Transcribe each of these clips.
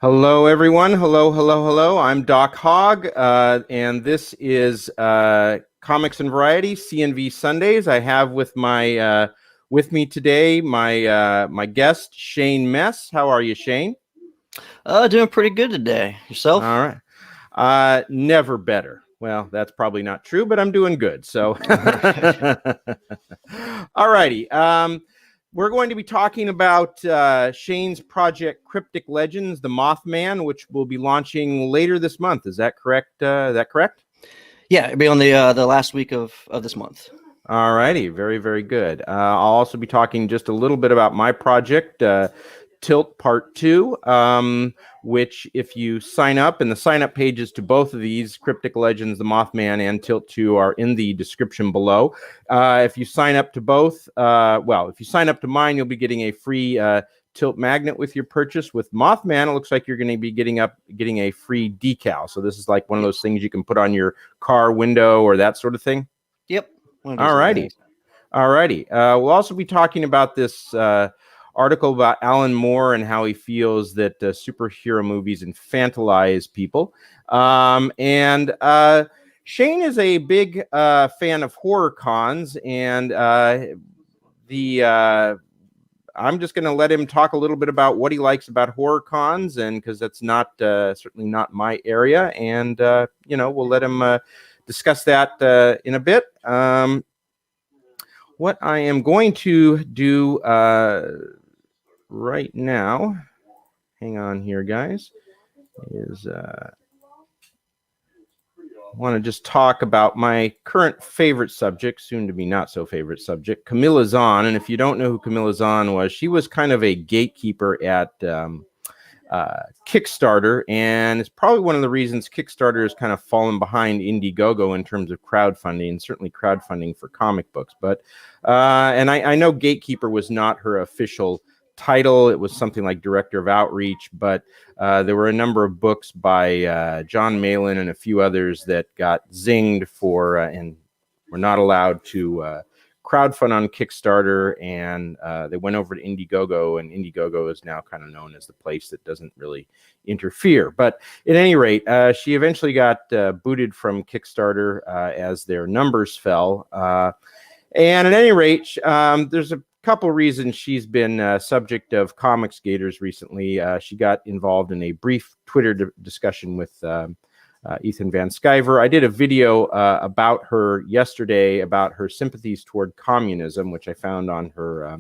Hello, everyone. Hello, hello, hello. I'm Doc Hogg, and this is Comics and Variety, C&V Sundays. I have with me today my guest Shane Mess. How are you, Shane? Doing pretty good today. Yourself? All right. Never better. Well, that's probably not true, but I'm doing good. So, all righty. We're going to be talking about Shane's project, Cryptic Legends, the Mothman, which will be launching later this month. Is that correct? Yeah, it'll be on the last week of this month. All righty. Very, very good. I'll also be talking just a little bit about my project, Tilt Part 2, which if you sign up, and the sign-up pages to both of these, Cryptic Legends, the Mothman, and Tilt 2 are in the description below. If you sign up to both, if you sign up to mine, you'll be getting a free Tilt magnet with your purchase. With Mothman, it looks like you're going to be getting a free decal. So this is like one of those things you can put on your car window or that sort of thing. Yep. All righty. We'll also be talking about this article about Alan Moore and how he feels that superhero movies infantilize people. And Shane is a big fan of horror cons, and I'm just going to let him talk a little bit about what he likes about horror cons, and because that's not certainly not my area, and we'll let him discuss that in a bit. What I am going to do right now, hang on here, guys, is I want to just talk about my current favorite subject, soon to be not so favorite subject, Camilla Zahn. And if you don't know who Camilla Zahn was, she was kind of a gatekeeper at Kickstarter, and it's probably one of the reasons Kickstarter has kind of fallen behind Indiegogo in terms of crowdfunding, certainly crowdfunding for comic books. But and I know Gatekeeper was not her official title. It was something like Director of Outreach, but there were a number of books by John Malin and a few others that got zinged for and were not allowed to crowdfund on Kickstarter, and they went over to Indiegogo, and Indiegogo is now kind of known as the place that doesn't really interfere. But at any rate, she eventually got booted from Kickstarter as their numbers fell. And at any rate, there's a couple reasons she's been subject of comics gators recently. She got involved in a brief Twitter discussion with Ethan Van Sciver. I did a video about her yesterday about her sympathies toward communism, which I found on her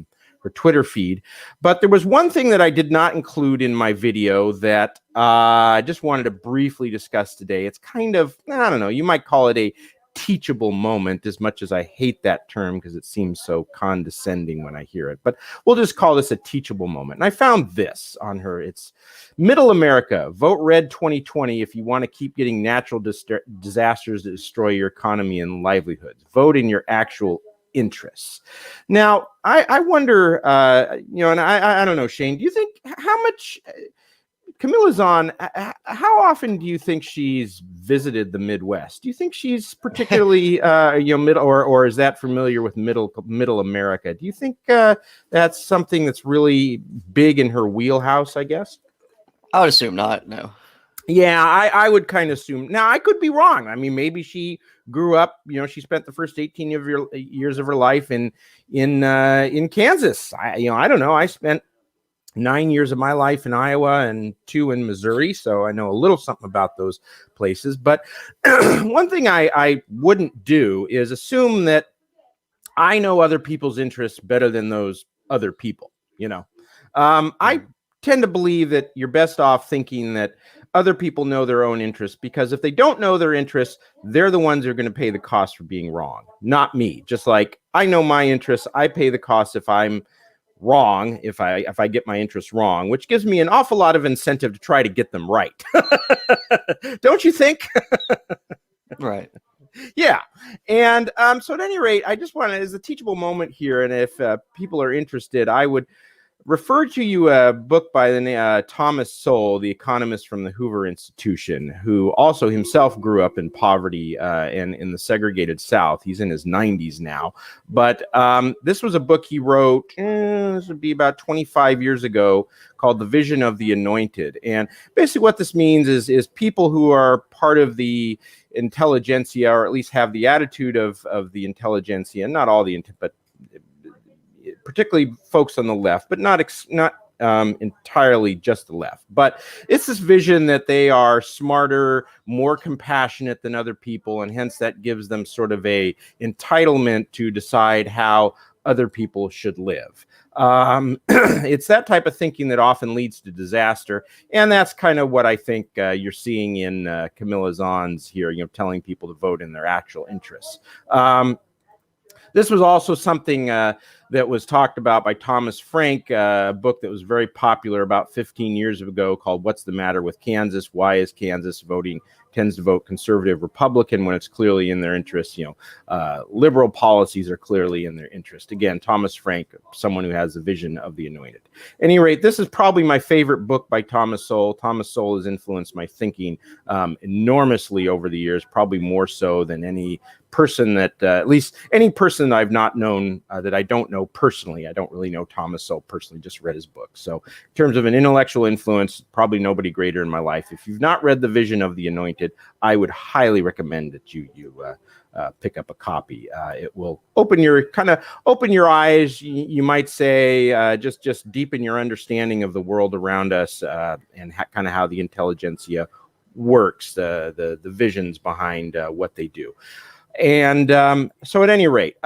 Twitter feed. But there was one thing that I did not include in my video that I just wanted to briefly discuss today. It's kind of, I don't know, you might call it a teachable moment, as much as I hate that term because it seems so condescending when I hear it. But we'll just call this a teachable moment. And I found this on her. It's Middle America. Vote red 2020 if you want to keep getting natural disasters that destroy your economy and livelihoods. Vote in your actual interests. Now, I wonder, and I don't know, Shane, do you think how much Camilla Zahn, how often do you think she's visited the Midwest? Do you think she's particularly, middle, or is that familiar with middle America? Do you think that's something that's really big in her wheelhouse, I guess? I would assume not, no. Yeah, I would kind of assume. Now, I could be wrong. I mean, maybe she grew up, she spent the first 18 years of her life in Kansas. I don't know. I spent 9 years of my life in Iowa and 2 in Missouri, so I know a little something about those places. But one thing I wouldn't do is assume that I know other people's interests better than those other people. I tend to believe that you're best off thinking that other people know their own interests, because if they don't know their interests, they're the ones who are going to pay the cost for being wrong, not me. Just like I know my interests, I pay the cost if I'm wrong, if I get my interests wrong, which gives me an awful lot of incentive to try to get them right. Don't you think? Right. Yeah. And so at any rate, I just want to, as a teachable moment here, and if people are interested, I would referred to you a book by the name Thomas Sowell, the economist from the Hoover Institution, who also himself grew up in poverty and in the segregated South. He's in his 90s now. But this was a book he wrote, this would be about 25 years ago, called The Vision of the Anointed. And basically what this means is people who are part of the intelligentsia, or at least have the attitude of the intelligentsia, not all the, but particularly folks on the left, but not entirely just the left. But it's this vision that they are smarter, more compassionate than other people, and hence that gives them sort of a entitlement to decide how other people should live. It's that type of thinking that often leads to disaster, and that's kind of what I think you're seeing in Camilla Zahn's here, telling people to vote in their actual interests. This was also something that was talked about by Thomas Frank, a book that was very popular about 15 years ago called What's the Matter with Kansas? Why is Kansas tends to vote conservative Republican when it's clearly in their interest? Liberal policies are clearly in their interest. Again, Thomas Frank, someone who has a vision of the anointed. At any rate, this is probably my favorite book by Thomas Sowell. Thomas Sowell has influenced my thinking enormously over the years, probably more so than any person that, at least any person that I've not known, that I don't know personally. I don't really know Thomas Sowell personally, just read his book. So in terms of an intellectual influence, probably nobody greater in my life. If you've not read The Vision of the Anointed, I would highly recommend that you pick up a copy. It will open your eyes. You might say, just deepen your understanding of the world around us, and kind of how the intelligentsia works, the visions behind what they do. And so at any rate,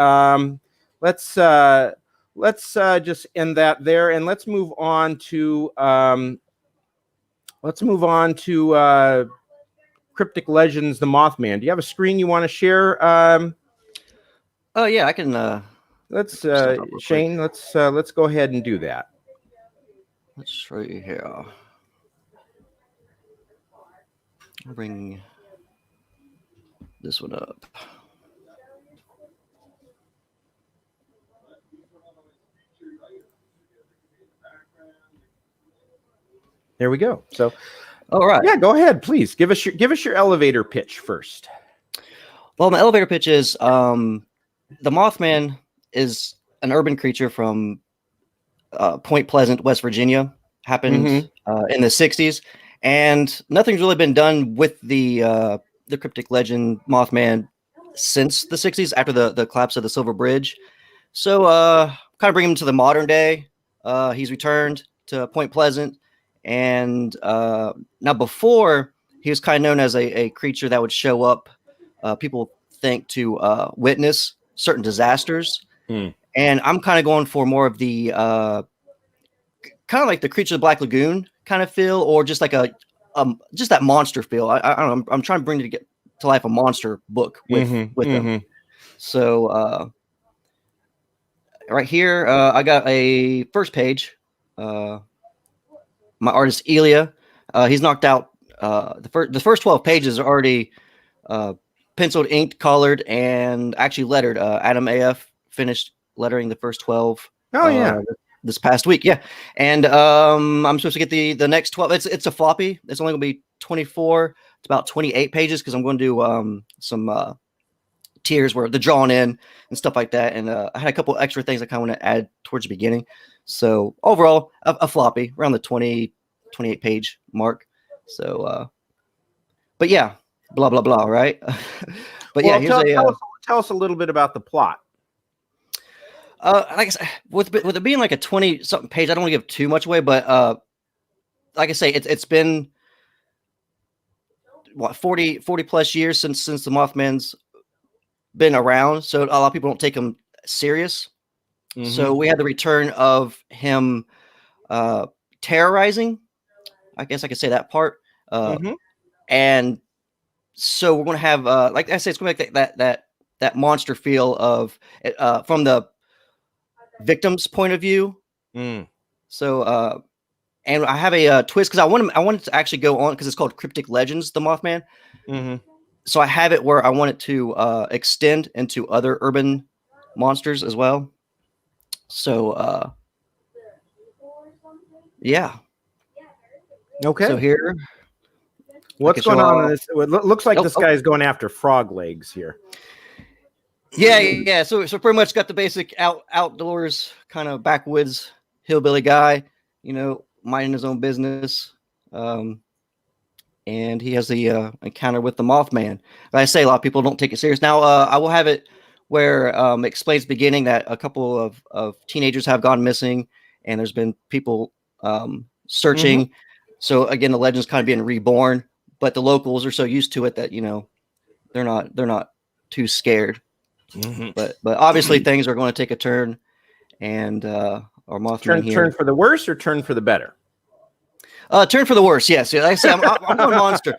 let's just end that there, and let's move on to Cryptic Legends, the Mothman. Do you have a screen you want to share? Oh yeah, I can. Let's Shane. Let's go ahead and do that. Let's show you here. I'll bring this one up. There we go. So, all right. Yeah, go ahead, please. Give us your elevator pitch first. Well, my elevator pitch is the Mothman is an urban creature from Point Pleasant, West Virginia. Happened in the 60s, and nothing's really been done with the Cryptic Legend Mothman since the 60s, after the collapse of the Silver Bridge. So kind of bring him to the modern day. He's returned to Point Pleasant, and now before he was kind of known as a creature that would show up, people think, to witness certain disasters. And I'm kind of going for more of the kind of like the Creature of the Black Lagoon kind of feel, or just like just that monster feel. I don't know. I'm trying to bring to life a monster book with them. So right here, I got a first page. My artist Elia, he's knocked out the first 12 pages are already penciled, inked, colored, and actually lettered. Adam AF finished lettering the first 12. Oh yeah. This past week, yeah. And I'm supposed to get the next 12. It's a floppy. It's only gonna be 24. It's about 28 pages because I'm going to do some tiers where the drawn in and stuff like that. And I had a couple extra things I kind of want to add towards the beginning. So overall, a floppy around the 28 page mark. So, but yeah, blah blah blah, right? But yeah, tell us a little bit about the plot. Like I said, with it being like a 20-something page, I don't want to give too much away, but like I say, it's been what 40 plus years since the Mothman's been around, so a lot of people don't take him serious. So we had the return of him terrorizing. I guess I could say that part. And so we're going to have, like I said, it's going to make that monster feel of from the victim's point of view. So and I have a twist because I want it to actually go on because it's called Cryptic Legends, the Mothman. So I have it where I want it to extend into other urban monsters as well. So Yeah. Okay. So here, what's going on in this? It looks like this oh. guy's going after frog legs here. Yeah. So pretty much got the basic outdoors kind of backwoods hillbilly guy, minding his own business. And he has the encounter with the Mothman. Like I say, a lot of people don't take it serious. Now, I will have it where it explains the beginning that a couple of teenagers have gone missing, and there's been people searching. So again, the legend's kind of being reborn, but the locals are so used to it that they're not too scared. But obviously things are going to take a turn, and our Mothman turn for the worse or turn for the better. Turn for the worse. Yes, like I say, I'm going monster.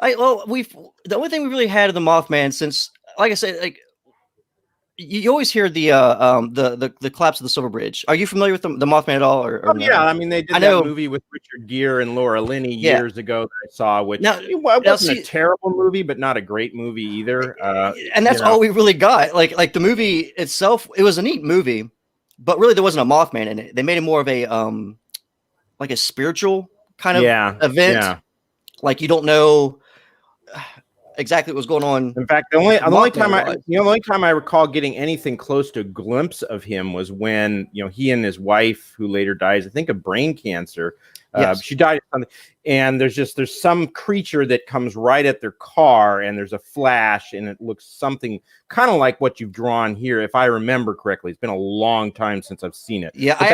The only thing we really had of the Mothman since, like I said, like you always hear the collapse of the Silver Bridge. Are you familiar with the Mothman at all? Or no? Yeah, I mean they did that movie with Richard Gere and Laura Linney years ago that I saw, which it wasn't a terrible movie, but not a great movie either. And that's all we really got. Like the movie itself, it was a neat movie, but really there wasn't a Mothman in it. They made it more of a like a spiritual kind of event. Yeah. Like you don't know exactly what was going on. In fact, the only time I recall getting anything close to a glimpse of him was when he and his wife, who later dies, I think, of brain cancer. She died of something, and there's some creature that comes right at their car, and there's a flash, and it looks something kind of like what you've drawn here, if I remember correctly. It's been a long time since I've seen it. Yeah, but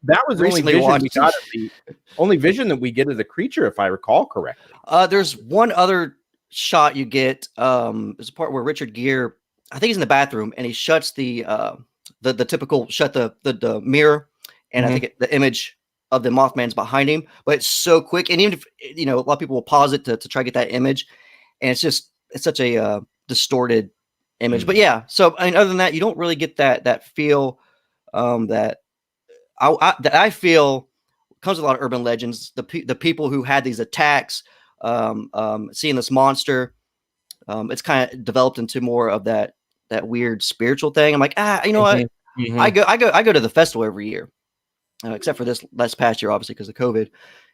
that was the only vision that we get of the creature, if I recall correctly. There's one other shot you get. There's a part where Richard Gere, I think he's in the bathroom, and he shuts the typical shut the mirror, and I think the image of the Mothman's behind him, but it's so quick. And even if, a lot of people will pause it to try to get that image, and it's such a distorted image. But yeah, so I mean, other than that, you don't really get that feel that I feel comes with a lot of urban legends. The people who had these attacks, seeing this monster, it's kind of developed into more of that weird spiritual thing. I'm like, what? I go to the festival every year. Except for this past year, obviously, because of COVID.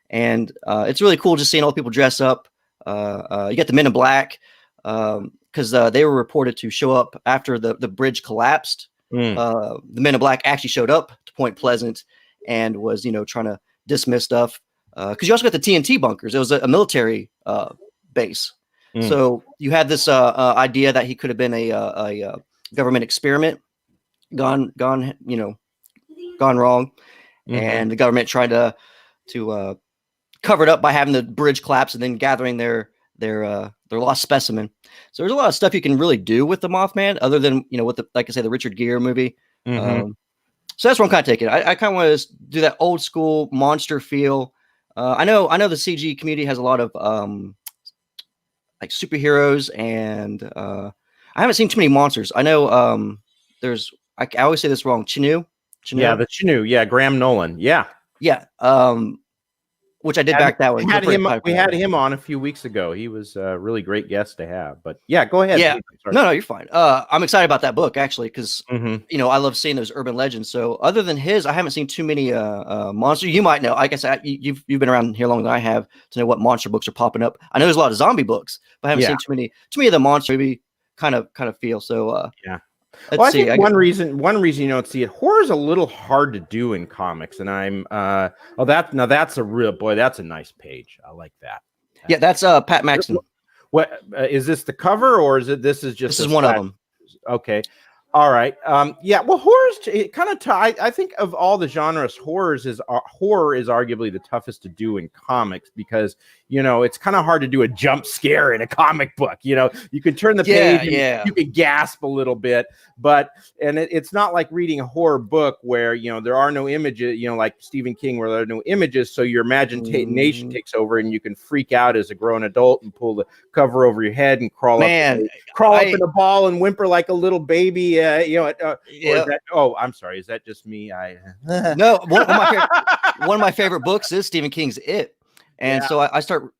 And it's really cool just seeing all the people dress up. You get the Men in Black, because they were reported to show up after the bridge collapsed. The Men in Black actually showed up to Point Pleasant and was, trying to dismiss stuff. Because you also got the TNT bunkers. It was a military base. So you had this idea that he could have been a government experiment gone wrong. And the government tried to cover it up by having the bridge collapse and then gathering their lost specimen. So there's a lot of stuff you can really do with the Mothman, other than like I say, the Richard Gere movie. So that's what I'm kind of taking. I kind of want to do that old school monster feel. I know the CG community has a lot of like superheroes, and I haven't seen too many monsters. I know there's I always say this wrong. Chinu. Yeah, the Chinu. Yeah, Graham Nolan. Yeah. Which I did back that one. We had him on a few weeks ago. He was a really great guest to have. But yeah, go ahead. Yeah. No, you're fine. I'm excited about that book actually, because I love seeing those urban legends. So other than his, I haven't seen too many monsters. You might know. Like I said, you've been around here longer than I have to know what monster books are popping up. I know there's a lot of zombie books, but I haven't seen too many of the monster movie kind of feel. So well, I think one reason you don't see it, horror is a little hard to do in comics, and I'm that's a real boy. That's a nice page. I like that. Yeah, that's Pat Maxton. What is this, the cover, or is it? This is one of them. Okay. All right. Well, horror's it kind of. I think of all the genres, horror is arguably the toughest to do in comics, because it's kind of hard to do a jump scare in a comic book. You could turn the page, and you could gasp a little bit, but it's not like reading a horror book where there are no images. Like Stephen King, where there are no images, so your imagination takes over, and you can freak out as a grown adult and pull the cover over your head and crawl up in a ball and whimper like a little baby. Or is that, I'm sorry. Is that just me? No. One of my favorite books is Stephen King's It, and so I start.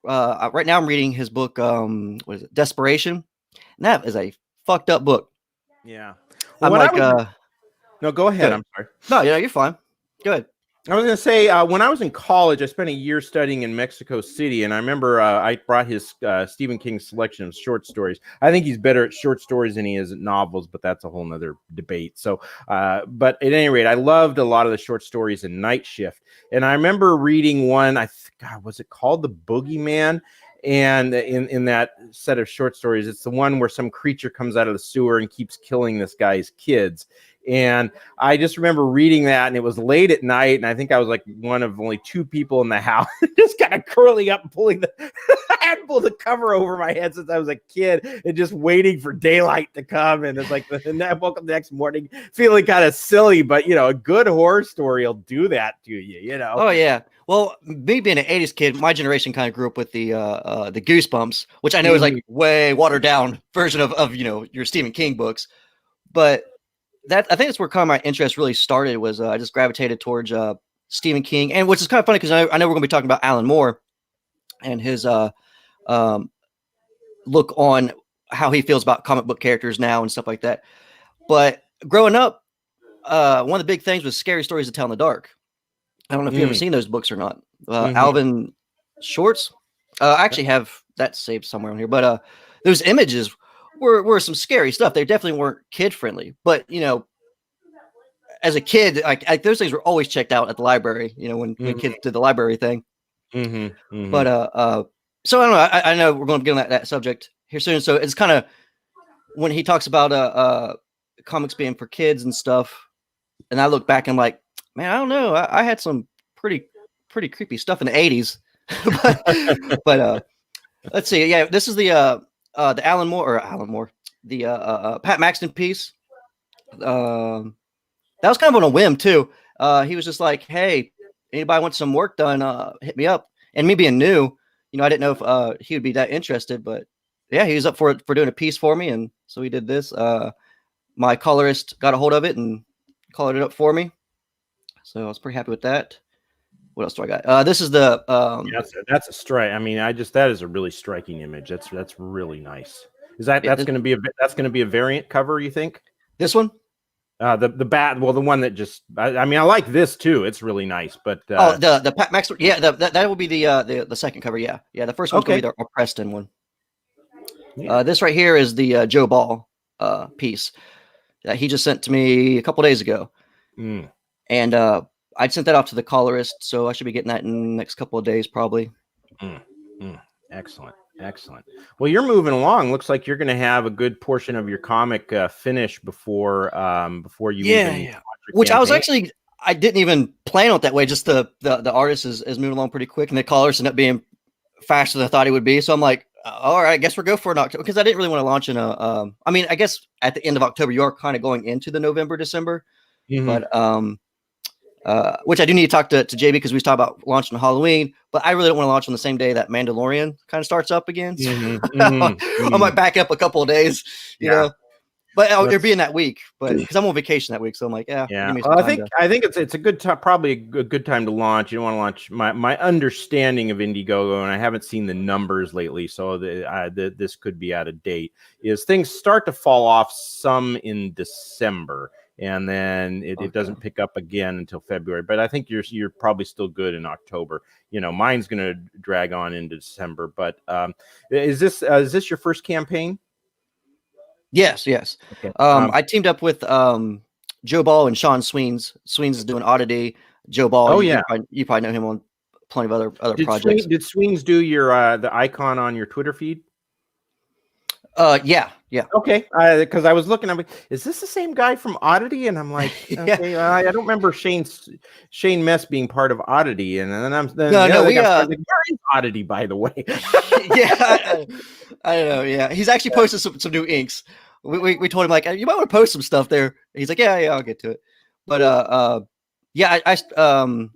Right now, I'm reading his book. What is it? Desperation, and that is a fucked up book. Yeah. Well, no, go ahead. I'm sorry. No, you're fine. Go ahead. I was going to say, when I was in college, I spent a year studying in Mexico City, and I remember I brought his Stephen King selection of short stories. I think he's better at short stories than he is at novels, but that's a whole nother debate. So, but at any rate, I loved a lot of the short stories in Night Shift, and I remember reading one. God, was it called The Boogeyman? And in that set of short stories, it's the one where some creature comes out of the sewer and keeps killing this guy's kids. And I just remember reading that, and it was late at night, and I think I was like one of only two people in the house, just kind of curling up and pulling the I had pulled the cover over my head since I was a kid, and just waiting for daylight to come. And it's like, and I woke up the next morning feeling kind of silly, but a good horror story will do that to you. Oh yeah. Well, me being an '80s kid, my generation kind of grew up with the Goosebumps, which I know is like way watered down version of your Stephen King books, but I think that's where kind of my interest really started. Was I just gravitated towards Stephen King, and which is kind of funny because I know we're going to be talking about Alan Moore and his look on how he feels about comic book characters now and stuff like that. But growing up, one of the big things was Scary Stories to Tell in the Dark. I don't know if you've ever seen those books or not. Alvin Shorts. I actually have that saved somewhere on here, but those images were some scary stuff. They definitely weren't kid friendly, but as a kid, like those things were always checked out at the library. When kids did the library thing. But so I don't know. I know we're going to get on that subject here soon. So it's kind of when he talks about comics being for kids and stuff, and I look back and I'm like, man, I don't know. I had some pretty creepy stuff in the '80s, but let's see. Yeah, this is the Alan Moore, the Pat Maxton piece. That was kind of on a whim too. He was just like, "Hey, anybody want some work done? Hit me up." And me being new, I didn't know if he would be that interested, but yeah, he was up for doing a piece for me, and so he did this. My colorist got a hold of it and colored it up for me, so I was pretty happy with that. What else do I got? This is the that's a strike. I mean, that is a really striking image. That's really nice. Is that's going to be a variant cover, you think? This one? The bat. Well, the one that just. I mean, I like this too. It's really nice. But the Pat Max. Yeah, that will be the second cover. Yeah. The first one's gonna be the Preston one. Yeah. This right here is the Joe Ball piece that he just sent to me a couple days ago, and I sent that off to the colorist, so I should be getting that in the next couple of days, probably. Excellent. Well, you're moving along. Looks like you're going to have a good portion of your comic finished before you. Yeah. Which campaign. I didn't even plan on it that way. Just the artist is moving along pretty quick, and the colorist ended up being faster than I thought he would be. So I'm like, all right, I guess we'll go for an October, because I didn't really want to launch in a. I mean, I guess at the end of October, you are kind of going into the November, December, but which I do need to talk to JB, because we talked about launching on Halloween, but I really don't want to launch on the same day that Mandalorian kind of starts up again. So I might back up a couple of days, you know. But it'll be in that week, but because I'm on vacation that week, so I'm like, yeah. Well, I think it's a good time, probably a good time to launch. You don't want to launch. My understanding of Indiegogo, and I haven't seen the numbers lately, so this could be out of date. Is things start to fall off some in December, and then it doesn't pick up again until February. But I think you're probably still good in October. Mine's going to drag on into December. But is this your first campaign? Yes. Okay. I teamed up with Joe Ball and Sean Sweens. Sweens is doing Oddity. Joe Ball. Oh yeah, you probably know him on plenty of other projects. Did Sweens do your the icon on your Twitter feed? Yeah. Okay, because I was looking, I'm like, is this the same guy from Oddity? And I'm like, okay, I don't remember Shane Mess being part of Oddity, and then we are in Oddity, by the way. Yeah, I don't know. Yeah, he's actually posted some new inks. We told him, like, you might want to post some stuff there. He's like, yeah, I'll get to it. But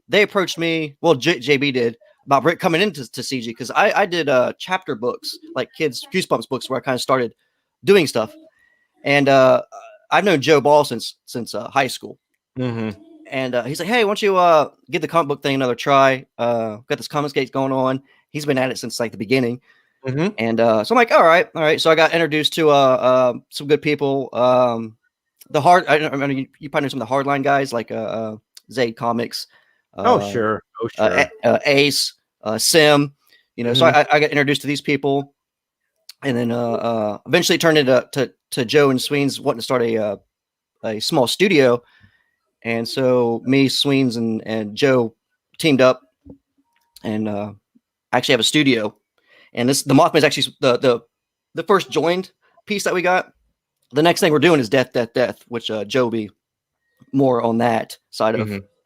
they approached me. Well, JB did, about coming into CG, because I did chapter books, like kids Goosebumps books, where I kind of started doing stuff. And I've known Joe Ball since high school. And he's like, hey, why don't you give the comic book thing another try? Got this Comics Gate going on. He's been at it since like the beginning. And so I'm like, all right. So I got introduced to some good people. I mean, you probably know some of the hardline guys, like Zaid Comics, Oh, sure. Oh, sure. Ace, Sim. So Mhm. I got introduced to these people, and then eventually it turned into to Joe and Sweens wanting to start a small studio, and so me, Sweens, and Joe teamed up, and actually have a studio. And the Mothman is actually the first joined piece that we got. The next thing we're doing is Death, Death, Death, which Joe will be more on that side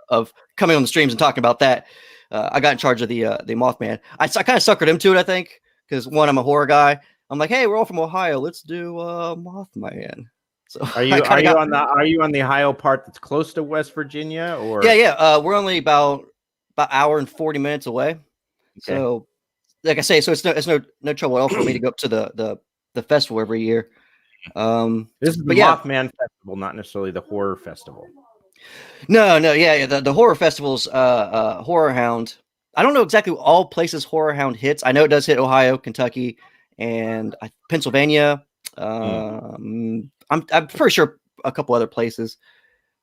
of coming on the streams and talking about that. I got in charge of the Mothman. I kind of suckered him to it, I think, because one, I'm a horror guy. I'm like, hey, we're all from Ohio. Let's do Mothman. So Are you on the Ohio part that's close to West Virginia, or? Yeah. We're only about hour and 40 minutes away. Okay. So, like I say, so it's no trouble at all for me to go up to the festival every year. This is the Mothman festival, not necessarily the horror festival. No, yeah. The horror festivals, Horror Hound. I don't know exactly all places Horror Hound hits. I know it does hit Ohio, Kentucky, and Pennsylvania. I'm pretty sure a couple other places.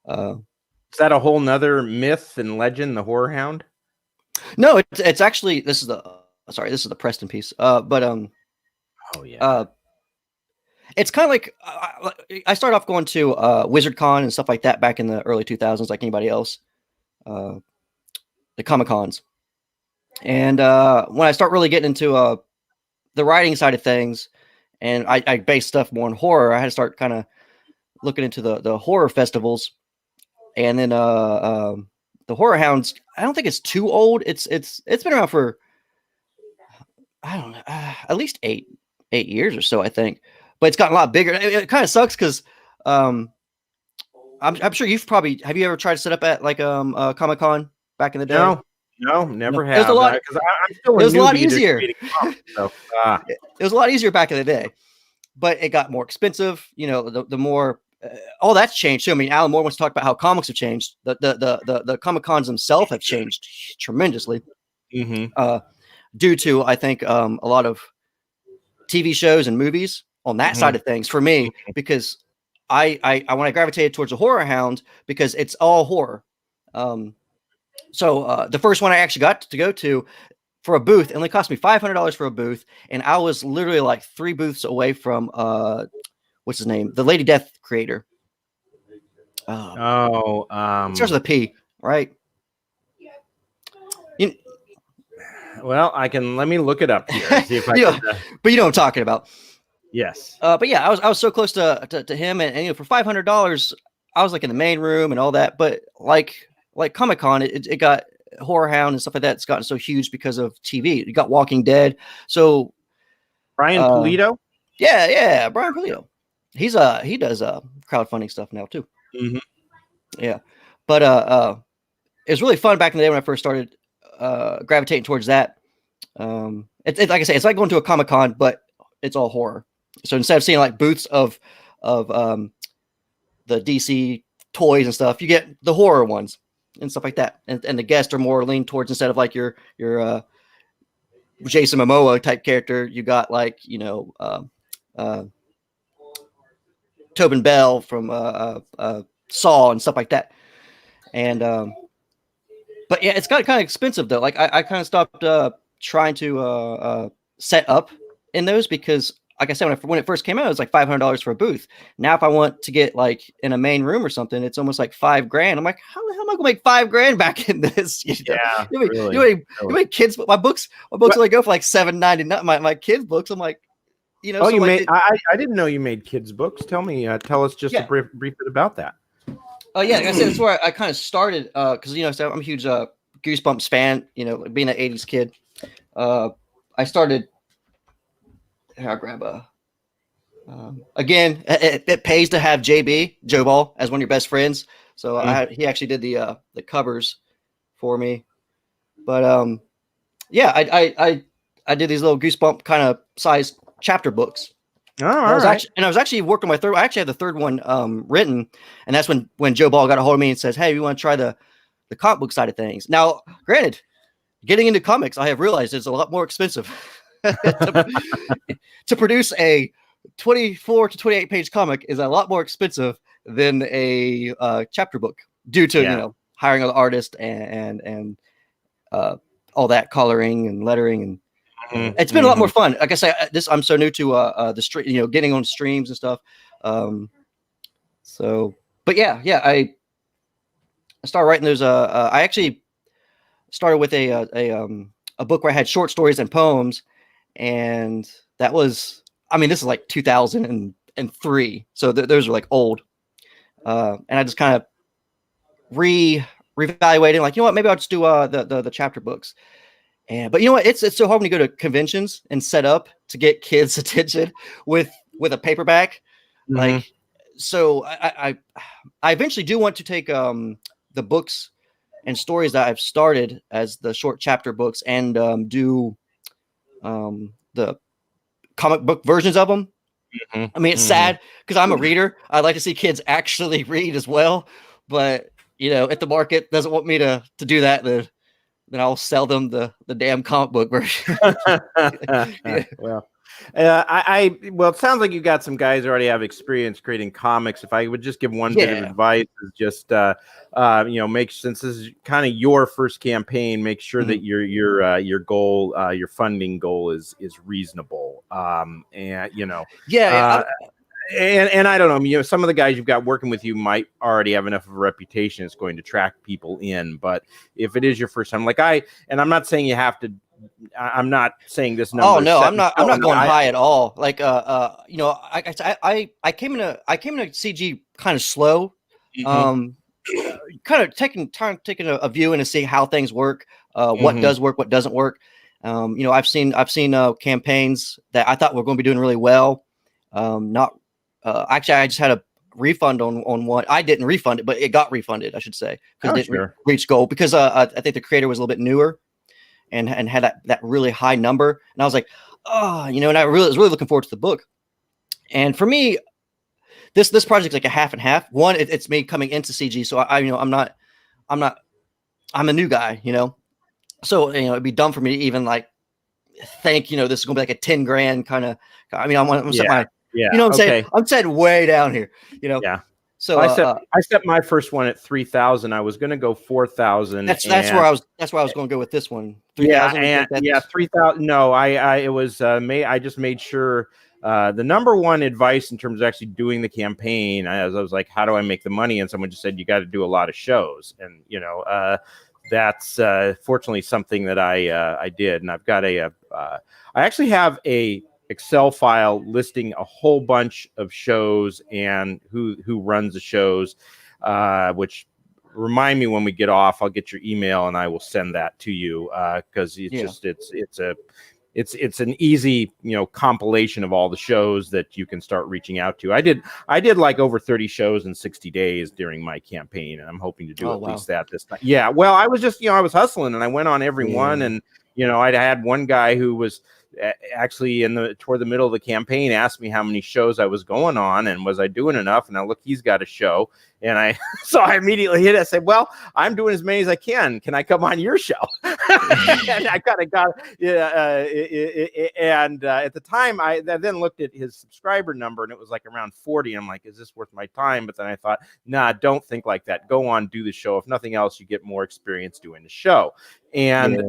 Is that a whole nother myth and legend, the Horror Hound? No, it's actually this is the Preston piece. But oh yeah. It's kind of like I started off going to WizardCon and stuff like that back in the early 2000s, like anybody else. The Comic Cons, and when I start really getting into the writing side of things, and I base stuff more on horror, I had to start kind of looking into the horror festivals, and then the Horror Hounds. I don't think it's too old. It's been around for I don't know, at least eight years or so, I think. But it's gotten a lot bigger. It kind of sucks because I'm sure have you ever tried to set up at like Comic Con back in the day? No, never have. It was a lot. It was a lot easier. So, It was a lot easier back in the day, but it got more expensive. The more all that's changed too. I mean, Alan Moore wants to talk about how comics have changed. The Comic Cons themselves have changed tremendously. Due to I think a lot of TV shows and movies on that side of things for me, because I when I gravitated towards the Horror Hound because it's all horror. So the first one I actually got to go to for a booth, it only cost me $500 for a booth, and I was literally like 3 booths away from what's his name, the Lady Death creator. It starts with a P, right? Well, let me look it up here and see if I can, but you know what I'm talking about. Yes. But yeah, I was so close to him, and for $500, I was like in the main room and all that. But like Comic Con, it got Horror Hound and stuff like that. It's gotten so huge because of TV. You got Walking Dead. So Brian Pulido. Yeah, Brian Pulido. He does crowdfunding stuff now too. Yeah, but it was really fun back in the day when I first started gravitating towards that. It's like I say, it's like going to a Comic Con, but it's all horror. So instead of seeing like booths of the DC toys and stuff, you get the horror ones and stuff like that. And the guests are more leaned towards, instead of like your Jason Momoa type character, you got like, Tobin Bell from Saw and stuff like that. And but yeah, it's got kind of expensive though. Like I kind of stopped trying to set up in those, because like I said, when it first came out, it was like $500 for a booth. Now, if I want to get like in a main room or something, it's almost like $5,000. I'm like, how the hell am I gonna make $5,000 back in this? Yeah, you make kids. My books only go for like $7.99. My kids' books, I'm like, Oh, so you made? I didn't know you made kids' books. Tell us just a brief bit about that. Yeah, like I said, that's where I kind of started, because so I'm a huge Goosebumps fan. Being an '80s kid, I started. Here, I'll grab a. Again, it pays to have Joe Ball, as one of your best friends. So he actually did the covers for me. But yeah, I did these little Goosebump kind of sized chapter books. I was actually working on my third. I actually had the third one written, and that's when Joe Ball got a hold of me and says, "Hey, we want to try the comic book side of things." Now, granted, getting into comics, I have realized it's a lot more expensive to produce a 24 to 28 page comic is a lot more expensive than a chapter book, due to hiring an artist and all that coloring and lettering, and it's been a lot more fun. Like I say, I'm so new to the stream, getting on streams and stuff. But yeah, I started writing those. I actually started with a book where I had short stories and poems, and that was, this is like 2003, so those are like old. And I just kind of reevaluating, like, maybe I'll just do the chapter books. But you know what? It's so hard when you go to conventions and set up to get kids' attention with a paperback. Like, so I eventually do want to take the books and stories that I've started as the short chapter books and do the comic book versions of them. It's sad because I'm a reader. I'd like to see kids actually read as well, but if the market doesn't want me to do that, then I'll sell them the damn comic book version. Yeah. Well, well, it sounds like you got some guys who already have experience creating comics. If I would just give one bit of advice, is just make, since this is kind of your first campaign, make sure that your goal, your funding goal is reasonable. And I don't know, some of the guys you've got working with you might already have enough of a reputation it's going to attract people in. But if it is your first time, I'm not saying you have to. I'm not saying this number. Oh no, I'm not going high at all. Like I came into CG kind of slow. Kind of taking a view and to see how things work, what does work, what doesn't work. I've seen campaigns that I thought were going to be doing really well. Actually, I just had a refund on one. I didn't refund it, but it got refunded, I should say, because it didn't reach goal, because I think the creator was a little bit newer and had that really high number. And I was like, and I was really looking forward to the book. And for me, this project's like a half and half. One, it's me coming into CG, so I'm a new guy, so it'd be dumb for me to even like think this is gonna be like a 10 grand kind of. I'm set my, I'm saying, I'm set way down here, Yeah. So I set my first one at 3,000. I was going to go 4,000. That's where I was going to go with this one. 3,000. 3,000. No, it was I just made sure the number one advice in terms of actually doing the campaign, as I was like, how do I make the money? And someone just said, you got to do a lot of shows. And that's fortunately something that I did. And I've got I actually have a Excel file listing a whole bunch of shows and who runs the shows, which remind me when we get off, I'll get your email and I will send that to you, because it's an easy compilation of all the shows that you can start reaching out to. I did like over 30 shows in 60 days during my campaign, and I'm hoping to do at least that this time. Yeah, well, I was just I was hustling and I went on every one, and I had one guy who was actually toward the middle of the campaign asked me how many shows I was going on and was I doing enough, and now look, he's got a show, and so I immediately hit it. I said, well, I'm doing as many as I can I come on your show? And I kind of got and at the time I then looked at his subscriber number and it was like around 40, and I'm like, is this worth my time? But then I thought, nah, don't think like that, go on, do the show. If nothing else, you get more experience doing the show. And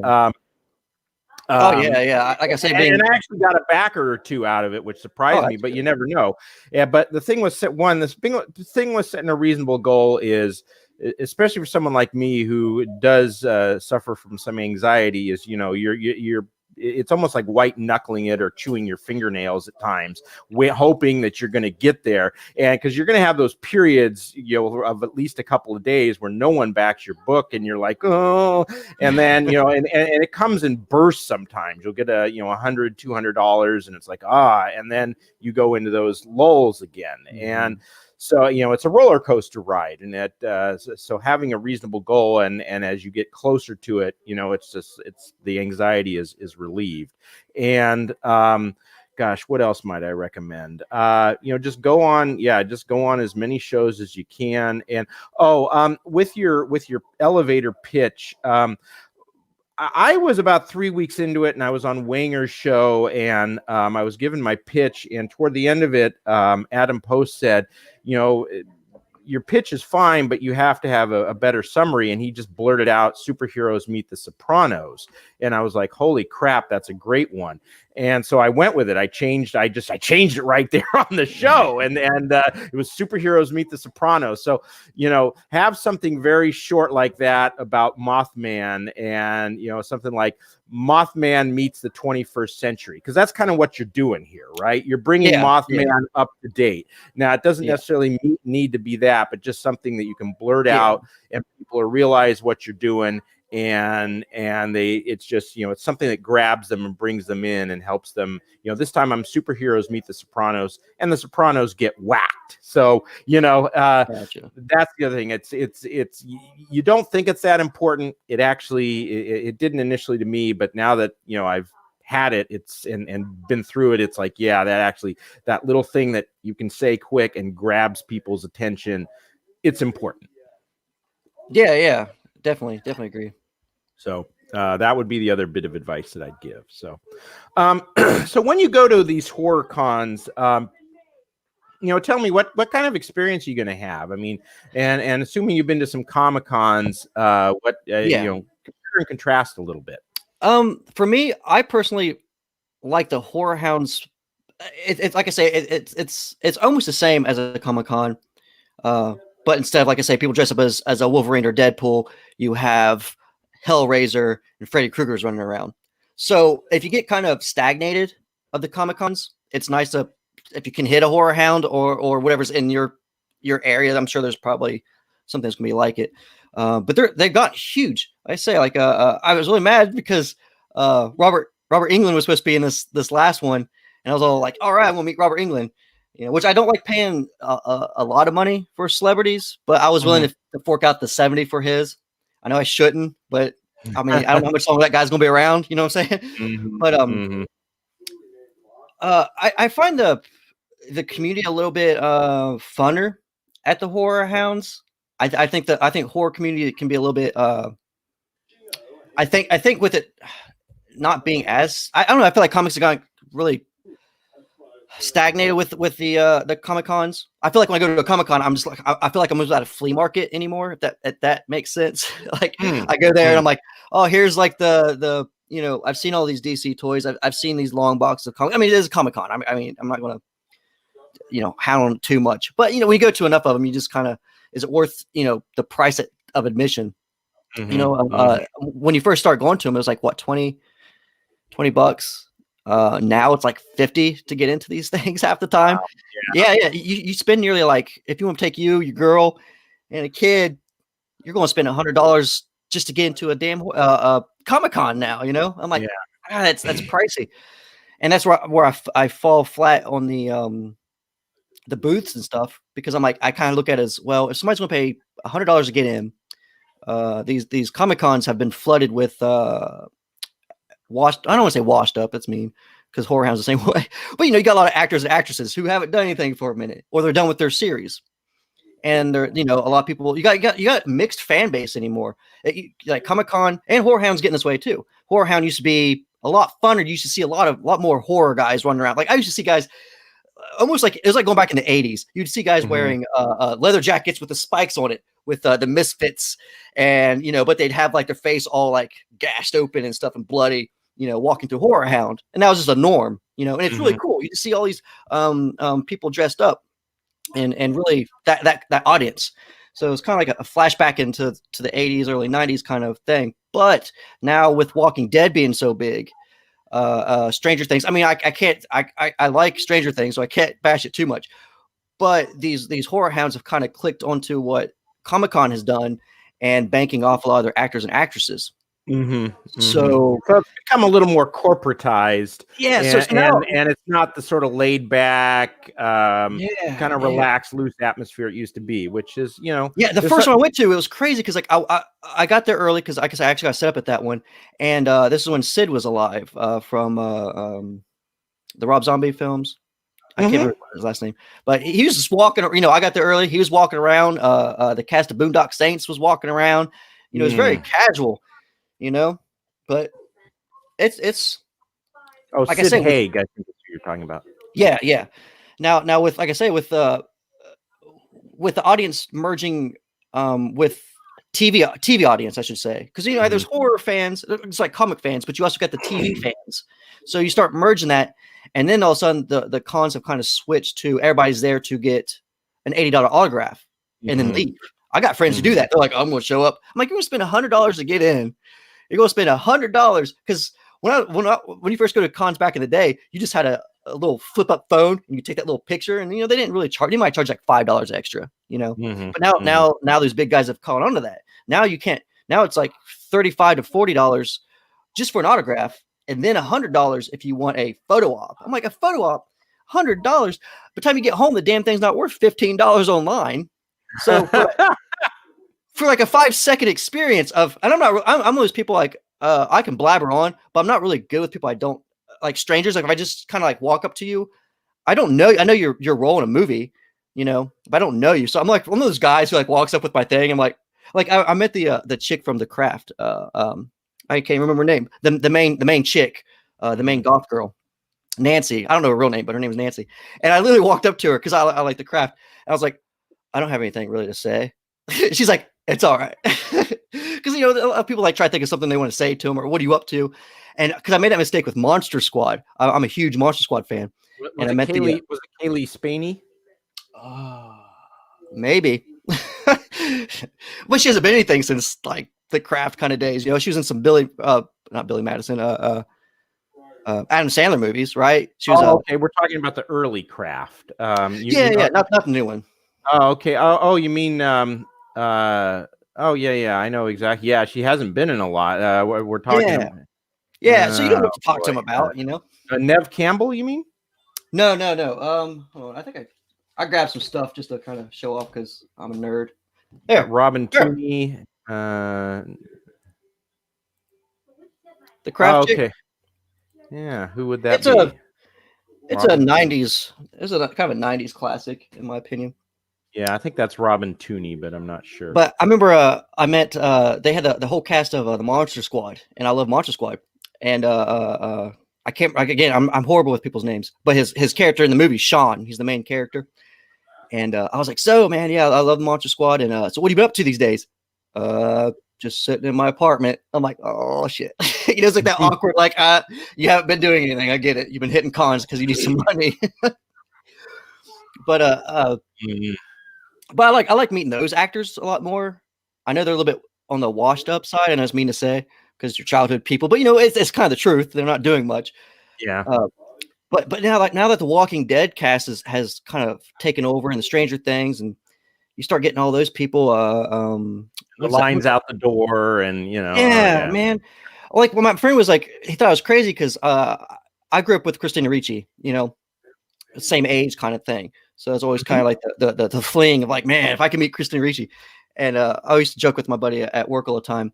like I said, and I actually got a backer or two out of it, which surprised me, but you never know. Yeah, but the thing was the thing was setting a reasonable goal is, especially for someone like me who does suffer from some anxiety, is you're it's almost like white knuckling it or chewing your fingernails at times, hoping that you're going to get there. And because you're going to have those periods, of at least a couple of days where no one backs your book and you're like, oh, and then, and it comes in bursts. Sometimes you'll get $100, $200 and it's like, and then you go into those lulls again. And so, it's a roller coaster ride, and so having a reasonable goal and as you get closer to it, it's the anxiety is relieved. And gosh, what else might I recommend? Just go on as many shows as you can. And with your elevator pitch, I was about 3 weeks into it, and I was on Wanger's show, and I was given my pitch, and toward the end of it, Adam Post said, your pitch is fine, but you have to have a better summary. And he just blurted out, superheroes meet the Sopranos. And I was like, holy crap, that's a great one. And so I went with it. I changed it right there on the show. And it was superheroes meet the Sopranos. So, have something very short like that about Mothman, and, something like Mothman meets the 21st century, because that's kind of what you're doing here, right? You're bringing Mothman up to date. Now, it doesn't necessarily need to be that, but just something that you can blurt out and people will realize what you're doing. And it's just, it's something that grabs them and brings them in and helps them. This time I'm superheroes meet the Sopranos, and the Sopranos get whacked. So, gotcha. That's the other thing. It's you don't think it's that important. It actually, it didn't initially to me, but now that, I've had it, and been through it, it's like, that little thing that you can say quick and grabs people's attention, it's important. Yeah. Definitely agree. So that would be the other bit of advice that I'd give. So, so when you go to these horror cons, tell me what kind of experience you're going to have. I mean, and assuming you've been to some Comic Cons, compare and contrast a little bit. For me, I personally like the Horror Hounds. It's like I say, it's almost the same as a Comic Con. But instead of, like I say, people dress up as a Wolverine or Deadpool, you have Hellraiser and Freddy Krueger's running around. So if you get kind of stagnated of the Comic Cons, it's nice if you can hit a Horror Hound or whatever's in your area. I'm sure there's probably something that's gonna be like it. But they've got huge. I say, I was really mad because Robert Englund was supposed to be in this last one, and I was all like, all right, we'll meet Robert Englund. Which I don't like paying a lot of money for celebrities, but I was willing to fork out the $70 for his. I know I shouldn't, but I mean, I don't know how much longer that guy's gonna be around. You know what I'm saying? Mm-hmm. But I find the community a little bit funner at the Horror Hounds. I think horror community can be a little bit. I think with it not being as I don't know. I feel like comics have gotten really stagnated with the Comic Cons. I feel like when I go to a Comic Con, I'm just like I feel like I'm at a flea market anymore. If that makes sense. Like I go there and I'm like, oh, here's like the I've seen all these DC toys. I've seen these long boxes of comics. I mean, it is a Comic Con. I mean, I'm not gonna hound on it too much, but when you go to enough of them, you just kind of, is it worth the price of admission? When you first start going to them, it was like what, $20. Now it's like $50 to get into these things half the time. Wow. Yeah. You spend nearly, like, if you want to take you, your girl, and a kid, you're going to spend $100 just to get into a damn Comic Con now. I'm like, that's pricey, and that's where I fall flat on the booths and stuff, because I'm like, I kind of look at it as, well, if somebody's going to pay $100 to get in, these Comic Cons have been flooded with washed. I don't want to say washed up. That's mean, because Horror Hound's the same way. But you got a lot of actors and actresses who haven't done anything for a minute, or they're done with their series, and they're a lot of people. You got mixed fan base anymore. Like Comic Con and Horror Hound's getting this way too. Horror Hound used to be a lot funner. You used to see a lot more horror guys running around. Like I used to see guys. Almost like it was like going back in the 80s. You'd see guys wearing leather jackets with the spikes on it, with the Misfits, and but they'd have like their face all like gashed open and stuff and bloody, walking through Horror Hound, and that was just a norm, and it's really cool. You just see all these people dressed up, and really that audience. So it's kind of like a flashback into the 80s, early 90s kind of thing. But now with Walking Dead being so big, Stranger Things. I mean, I can't. I like Stranger Things, so I can't bash it too much. But these Horror Hounds have kind of clicked onto what Comic Con has done, and banking off a lot of their actors and actresses. So it's become a little more corporatized. Yeah, and it's not the sort of laid back, kind of relaxed, loose atmosphere it used to be, which is the first one I went to, it was crazy because like I got there early because I actually got set up at that one, and this is when Sid was alive from the Rob Zombie films. I can't remember his last name, but he was just walking. I got there early. He was walking around. The cast of Boondock Saints was walking around. It was very casual. But it's like Sid Haig, I think that's what you're talking about. Yeah. Now with, like I say, with with the audience merging with TV audience, I should say, because there's horror fans, it's like comic fans, but you also got the TV fans. So you start merging that, and then all of a sudden the cons have kind of switched to everybody's there to get an $80 autograph and then leave. I got friends who do that. They're like, I'm going to show up. I'm like, you're going to spend $100 to get in. You're going to spend $100 because when you first go to cons back in the day, you just had a little flip up phone and you take that little picture, and they didn't really charge. They might charge like $5 extra, But now those big guys have caught on to that. Now you can't. Now it's like $35 to $40 just for an autograph, and then $100 if you want a photo op. I'm like, a photo op, $100. By the time you get home, the damn thing's not worth $15 online. So for like a 5-second experience and I'm one of those people like I can blabber on, but I'm not really good with people I don't like. Strangers, like if I just kind of like walk up to you, I don't know. I know your role in a movie, but I don't know you. So I'm like one of those guys who like walks up with my thing. I'm like I met the chick from The Craft. I can't remember her name. The main chick, the main goth girl, Nancy. I don't know her real name, but her name is Nancy. And I literally walked up to her because I like The Craft. And I was like, I don't have anything really to say. She's like, it's all right. Because, a lot of people like try to think of something they want to say to them, or what are you up to? And because I made that mistake with Monster Squad. I'm a huge Monster Squad fan. Was it Kaylee Spaney? Maybe. But she hasn't been anything since like The Craft kind of days. She was in some not Billy Madison, Adam Sandler movies, right? She was okay. We're talking about the early Craft. Not the new one. Oh, okay. Oh, you mean oh yeah, I know exactly. Yeah, she hasn't been in a lot. We're talking. Yeah. So you don't know what to talk to him about, Nev Campbell, you mean? No. Hold on. I think I grabbed some stuff just to kind of show off because I'm a nerd. There, Robin Tooney. The Craft. Okay. Yeah, who would that be? It's a 90s. It's a kind of a 90s classic, in my opinion. Yeah, I think that's Robin Tooney, but I'm not sure. But I remember I met they had the whole cast of the Monster Squad, and I love Monster Squad. And I can't again. I'm horrible with people's names, but his character in the movie, Sean, he's the main character. And I was like, so man, yeah, I love the Monster Squad. And so what have you been up to these days? Just sitting in my apartment. I'm like, oh shit. It's like that awkward, like you haven't been doing anything. I get it. You've been hitting cons because you need some money. But I like meeting those actors a lot more. I know they're a little bit on the washed up side, and I was mean to say because you're childhood people, but it's kind of the truth. They're not doing much. Yeah. But now that the Walking Dead cast has kind of taken over, and the Stranger Things, and you start getting all those people, the lines out the door, and yeah, man. Like when my friend was like, he thought I was crazy because I grew up with Christina Ricci, same age kind of thing. So it's always kind of like the fling of like, man, if I can meet Christina Ricci. And I used to joke with my buddy at work all the time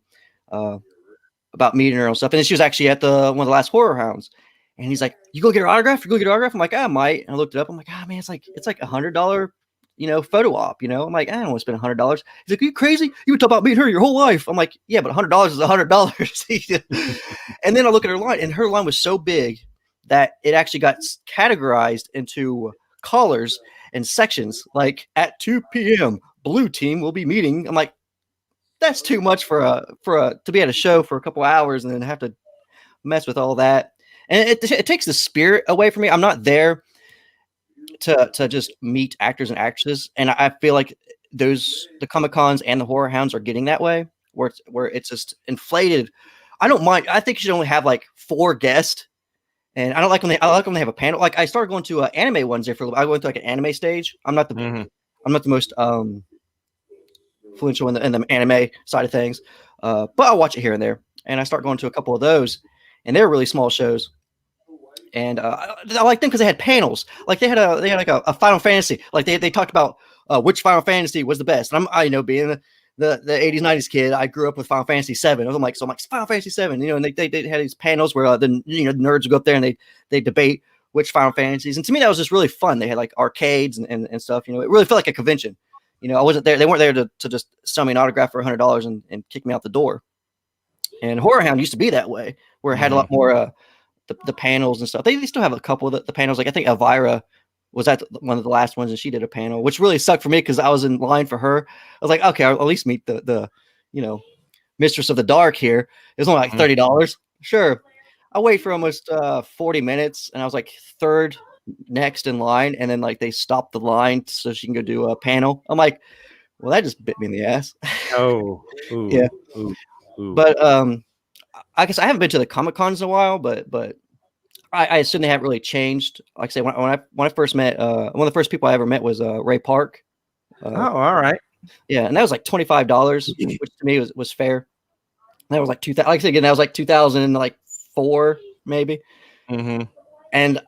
about meeting her and stuff. And then she was actually at one of the last Horror Hounds. And he's like, you go get her autograph? You go get her autograph? I'm like, I might. And I looked it up. I'm like, man, it's like $100, photo op. I'm like, I don't want to spend $100. He's like, are you crazy? You would talk about meeting her your whole life. I'm like, yeah, but $100 is $100. And then I look at her line, and her line was so big that it actually got categorized into callers and sections. Like at 2 p.m., blue team will be meeting. I'm like, that's too much for a to be at a show for a couple hours and then have to mess with all that. And it takes the spirit away from me. I'm not there to just meet actors and actresses. And I feel like the Comic Cons and the Horror Hounds are getting that way, where it's just inflated. I don't mind. I think you should only have like 4 guests. And I like when they have a panel. Like I started going to anime ones there for a little bit. I went to like an anime stage. I'm not the most influential in the anime side of things, but I'll watch it here and there. And I start going to a couple of those, and they're really small shows. And I like them because they had panels. Like they had like a Final Fantasy. Like they talked about which Final Fantasy was the best. And being the 80s 90s kid, I grew up with Final Fantasy 7. I'm like Final Fantasy 7, and they had these panels where the nerds would go up there and they debate which Final Fantasies. And to me that was just really fun. They had like arcades and stuff. It really felt like a convention. I wasn't there. They weren't there to just sell me an autograph for $100 and kick me out the door. And Horror Hound used to be that way, where it had a lot more the panels and stuff. They still have a couple of the panels. Like I think Elvira was at one of the last ones, and she did a panel, which really sucked for me because I was in line for her. I was like, okay, I'll at least meet the mistress of the dark here. It was only like $30. Sure. I wait for almost 40 minutes, and I was like third next in line, and then like they stopped the line so she can go do a panel. I'm like, well, that just bit me in the ass. Oh, ooh, Yeah. ooh, ooh. But I guess I haven't been to the Comic Cons in a while, but I assume they haven't really changed. Like I say, when I first met, one of the first people I ever met was Ray Park. Oh, all right. Yeah, and that was like $25, which to me was fair. That was like 2000. Like I said again, that was like 2004 maybe. Mm-hmm. And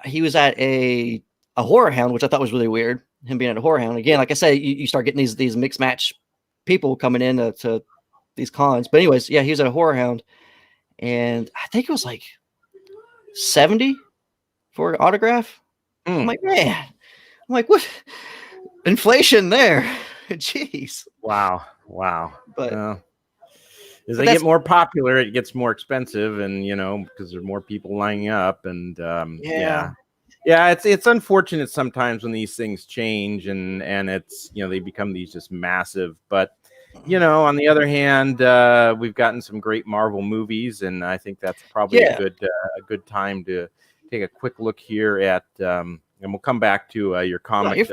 he was at a horror hound, which I thought was really weird. Him being at a horror hound again. Like I said, you start getting these mixed match people coming in to these cons. But anyways, yeah, he was at a horror hound, and I think it was like 70 for an autograph. I'm like, man, I'm like, what? Inflation there. Jeez. Wow. But as they get more popular, it gets more expensive, and because there's more people lining up, and yeah, it's unfortunate sometimes when these things change, and it's they become these just massive. But on the other hand, we've gotten some great Marvel movies, and I think that's probably a good time to take a quick look here at, and we'll come back to your comic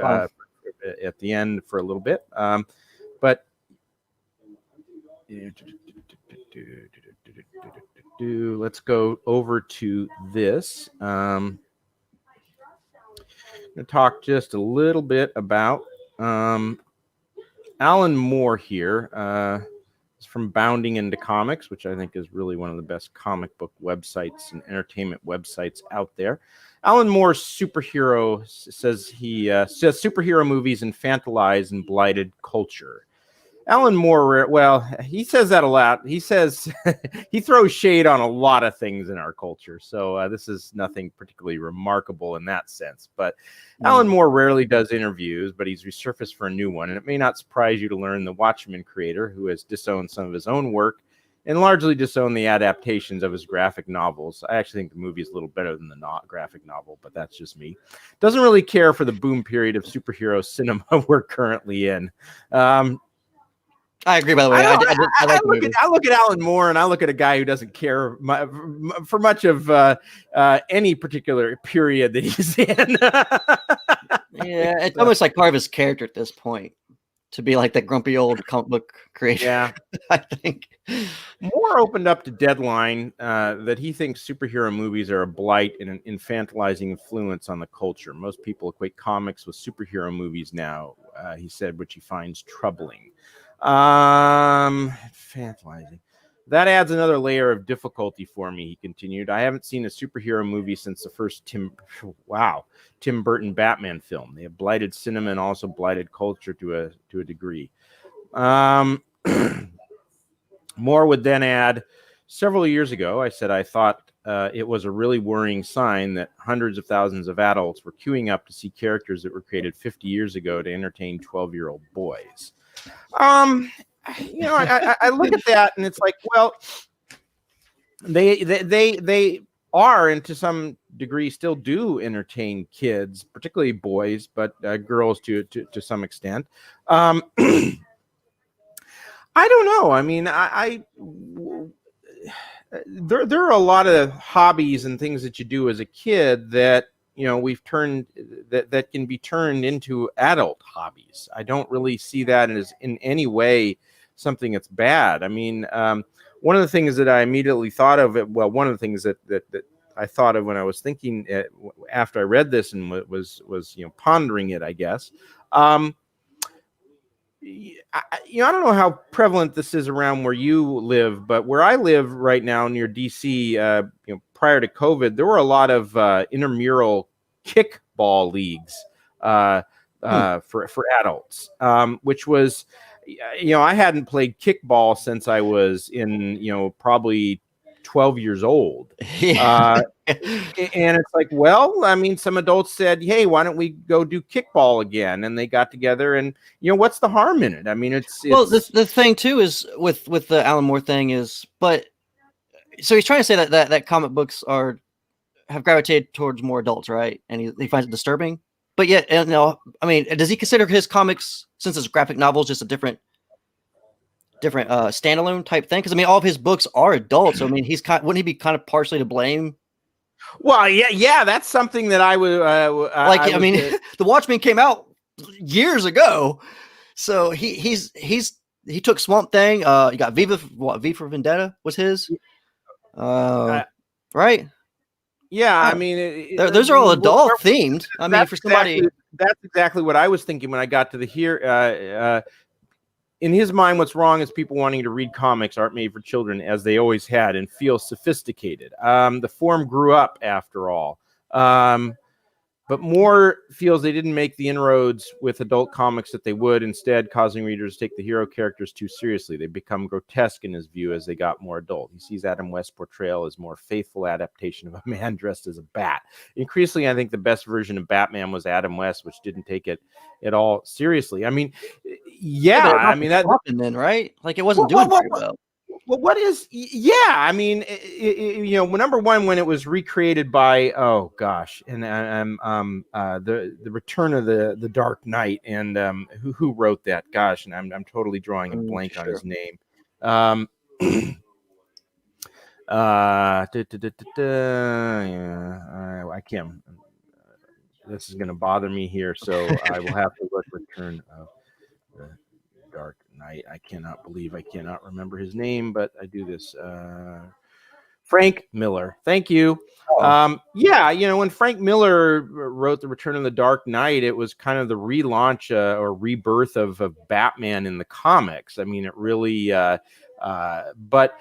at the end for a little bit. But let's go over to this. I'm going to talk just a little bit about Alan Moore here. It's from Bounding into Comics, which I think is really one of the best comic book websites and entertainment websites out there. Alan Moore's superhero says says superhero movies infantilize and blighted culture. Alan Moore, well, he says that a lot. He says he throws shade on a lot of things in our culture. So this is nothing particularly remarkable in that sense. But Alan Moore rarely does interviews, but he's resurfaced for a new one. And it may not surprise you to learn the Watchmen creator, who has disowned some of his own work and largely disowned the adaptations of his graphic novels. I actually think the movie is a little better than the graphic novel, but that's just me. Doesn't really care for the boom period of superhero cinema we're currently in. I agree, by the way. I look at Alan Moore, and I look at a guy who doesn't care for much of any particular period that he's in. Yeah, it's almost like part of his character at this point to be like that grumpy old comic book creator. Yeah, I think. Moore opened up to Deadline that he thinks superhero movies are a blight and an infantilizing influence on the culture. Most people equate comics with superhero movies now, he said, which he finds troubling. Infantilizing. That adds another layer of difficulty for me, he continued. I haven't seen a superhero movie since the first Tim Burton Batman film. They have blighted cinema and also blighted culture to a degree. Moore would then add, several years ago, I said I thought it was a really worrying sign that hundreds of thousands of adults were queuing up to see characters that were created 50 years ago to entertain 12-year-old boys. I look at that and it's like, well, they are, and to some degree still do entertain kids, particularly boys, but girls to some extent. I don't know. I mean, there are a lot of hobbies and things that you do as a kid that we've turned that can be turned into adult hobbies. I don't really see that as in any way something that's bad. I mean, one of the things that I immediately thought of, one of the things that I thought of when I was thinking after I read this and was pondering it, I guess. I don't know how prevalent this is around where you live, but where I live right now near DC, prior to COVID, there were a lot of intramural kickball leagues for adults, which was, I hadn't played kickball since I was in, probably 12 years old. Yeah. And it's like, well, I mean, some adults said, hey, why don't we go do kickball again? And they got together, and what's the harm in it? I mean, it's the thing too is with the Alan Moore thing is, but so he's trying to say that comic books are have gravitated towards more adults, right? And he finds it disturbing. But yet, you know, I mean, does he consider his comics, since it's graphic novels, just a different standalone type thing? Because I mean, all of his books are adults, so I mean, wouldn't he be kind of partially to blame? Well, yeah, that's something that I would like. I mean, The Watchmen came out years ago, so he took Swamp Thing. You got V for Vendetta was his, right? Yeah, I mean, those are all adult themed. I mean, for somebody, that's exactly what I was thinking when I got to the here. In his mind, what's wrong is people wanting to read comics aren't made for children, as they always had, and feel sophisticated. The form grew up, after all. But Moore feels they didn't make the inroads with adult comics that they would, instead causing readers to take the hero characters too seriously. They become grotesque in his view as they got more adult. He sees Adam West's portrayal as more faithful adaptation of a man dressed as a bat. Increasingly, I think the best version of Batman was Adam West, which didn't take it at all seriously. I mean, yeah, I mean that then, right? Like, it wasn't doing very well. Well, what is? Yeah, I mean, you know, number one, when it was recreated by, oh gosh, and the Return of the Dark Knight, and who wrote that? Gosh, and I'm totally drawing a blank on his name. Yeah, I can't. This is going to bother me here, so I will have to look. Return of the Dark Knight. I cannot believe I cannot remember his name, but I do this. Frank Miller. Thank you. Yeah, you know, when Frank Miller wrote The Return of the Dark Knight, it was kind of the relaunch or rebirth of Batman in the comics. I mean, it really, but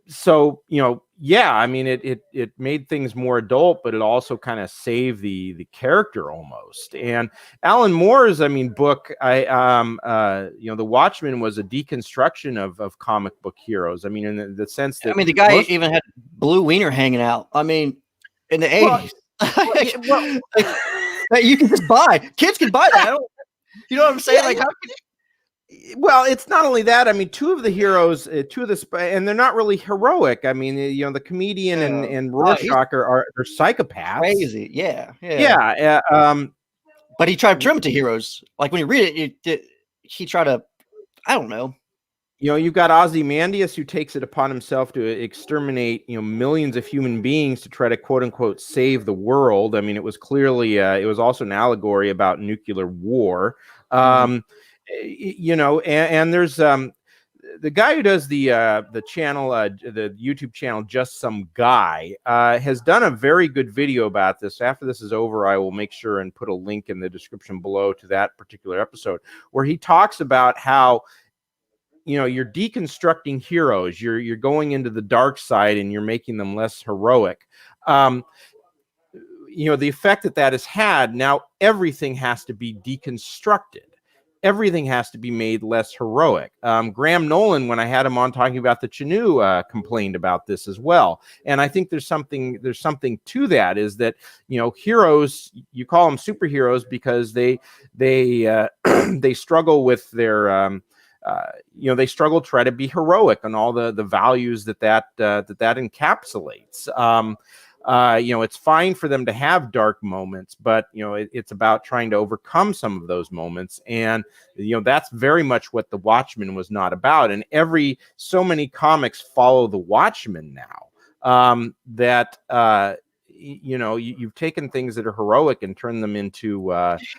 so, you know, yeah, I mean, it made things more adult, but it also kind of saved the character almost. And Alan Moore's, I mean, book, you know, The Watchmen was a deconstruction of comic book heroes. I mean, in the sense that, I mean, the guy even had Blue Wiener hanging out. I mean, in the 80s, you can just buy. Kids can buy that. You know what I'm saying? Like, how can well, it's not only that. I mean, two of the heroes, and they're not really heroic. I mean, you know, the comedian and Rorschach are psychopaths. Crazy, yeah. But he tried to trim it to heroes. Like, when you read it, he tried to, I don't know. You know, you've got Ozymandias, who takes it upon himself to exterminate, you know, millions of human beings to try to quote unquote save the world. I mean, it was clearly, it was also an allegory about nuclear war. You know, and there's the guy who does the channel, the YouTube channel, Just Some Guy, has done a very good video about this. After this is over, I will make sure and put a link in the description below to that particular episode, where he talks about how, you know, you're deconstructing heroes, you're going into the dark side, and you're making them less heroic. You know, the effect that has had. Now everything has to be deconstructed. Everything has to be made less heroic. Graham Nolan, when I had him on talking about the Chinoo, complained about this as well. And I think there's something to that, is that, you know, heroes, you call them superheroes because they they struggle with their you know, they struggle to try to be heroic on all the values that encapsulates. You know, it's fine for them to have dark moments, but, you know, it's about trying to overcome some of those moments. And, you know, that's very much what The Watchmen was not about. And so many comics follow The Watchmen now, that, you know, you've taken things that are heroic and turned them into,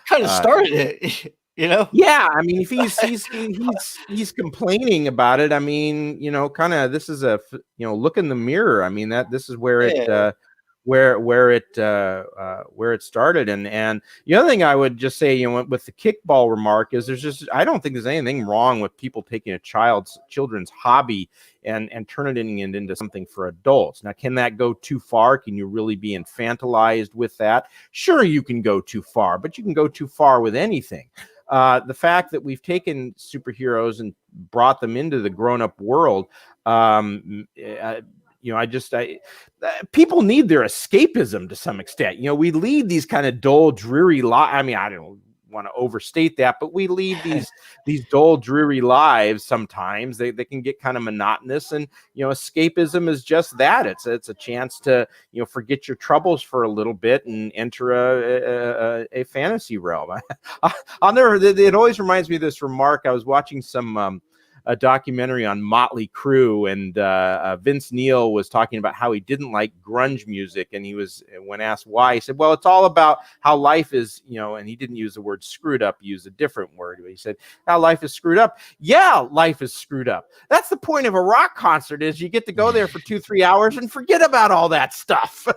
kind of started it. You know? Yeah, I mean, if he's complaining about it, I mean, you know, kind of, this is a, you know, look in the mirror. I mean, this is where it where it started. And the other thing I would just say, you know, with the kickball remark, is I don't think there's anything wrong with people taking a children's hobby and turning it into something for adults. Now, can that go too far? Can you really be infantilized with that? Sure, you can go too far, but you can go too far with anything. The fact that we've taken superheroes and brought them into the grown-up world, you know, people need their escapism to some extent. You know, we lead these kind of dull, dreary lives. I mean, I don't want to overstate that, but we lead these dull, dreary lives sometimes. They can get kind of monotonous, and escapism is just that. It's a chance to forget your troubles for a little bit and enter a fantasy realm. I'll never. It always reminds me of this remark. I was watching a documentary on Motley Crue, and Vince Neil was talking about how he didn't like grunge music, and when asked why, he said, well, it's all about how life is, and he didn't use the word screwed up, he used a different word. He said, how life is screwed up. Yeah, life is screwed up. That's the point of a rock concert, is you get to go there for 2-3 hours and forget about all that stuff.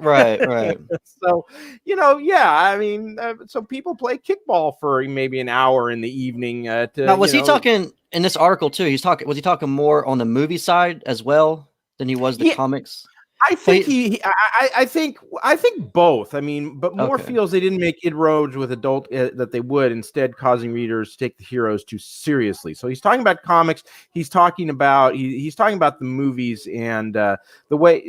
Right. So, I mean, so people play kickball for maybe an hour in the evening. Now, was he talking in this article too? Was he talking more on the movie side as well than he was the comics? I think I think both. I mean, but Moore feels they didn't make inroads with adult that they would, instead causing readers to take the heroes too seriously. So he's talking about comics. He's talking about the movies, and the way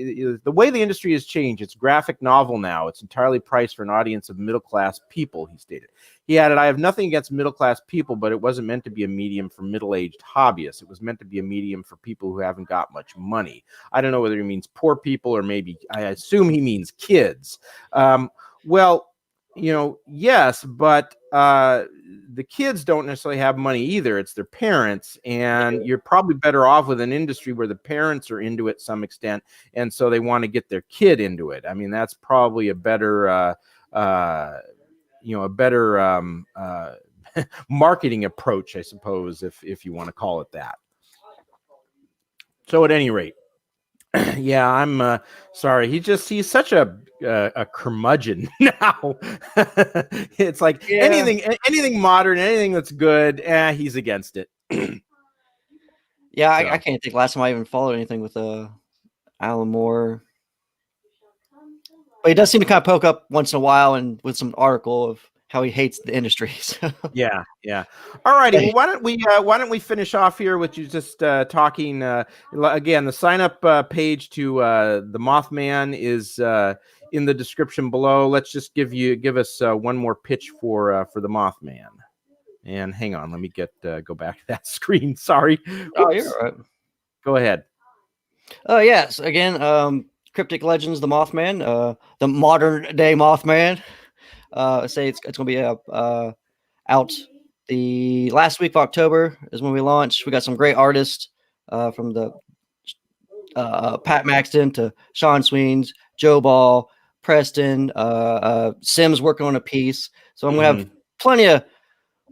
the industry has changed. It's graphic novel now. It's entirely priced for an audience of middle class people, he stated. He added, I have nothing against middle-class people, but it wasn't meant to be a medium for middle-aged hobbyists. It was meant to be a medium for people who haven't got much money. I don't know whether he means poor people, or maybe I assume he means kids. Well, yes, but the kids don't necessarily have money either. It's their parents, and you're probably better off with an industry where the parents are into it to some extent, and so they want to get their kid into it. I mean, that's probably a better marketing approach, I suppose, if you want to call it that. So at any rate, yeah, I'm sorry. He's such a curmudgeon now. It's like anything modern, anything that's good, he's against it. Yeah, I can't think last time I even followed anything with Alan Moore. But he does seem to kind of poke up once in a while, and with some article of how he hates the industry. So. Yeah. All righty. Well, why don't we finish off here with you just talking again? The sign up page to the Mothman is in the description below. Let's just give us one more pitch for the Mothman. And hang on, let me go back to that screen. Sorry. Oh, you're all right. Go ahead. Oh yes. Again, Cryptic Legends, the Mothman, the modern day Mothman. Say it's going to be out the last week of October is when we launch. We got some great artists from the Pat Maxton to Sean Sweens, Joe Ball, Preston, Sims working on a piece. So I'm going to have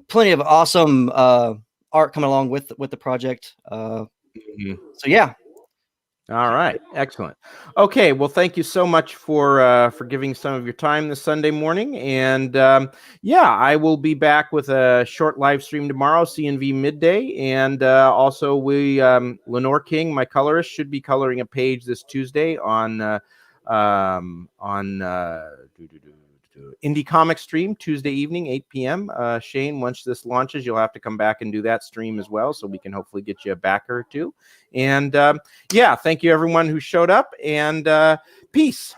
plenty of awesome art coming along with the project. So yeah. All right. Excellent. Okay. Well, thank you so much for giving some of your time this Sunday morning. And I will be back with a short live stream tomorrow, C&V midday. And also Lenore King, my colorist, should be coloring a page this Tuesday on Indie Comic Stream Tuesday evening, 8 p.m. Shane, once this launches, you'll have to come back and do that stream as well, so we can hopefully get you a backer or two. And thank you everyone who showed up, and peace.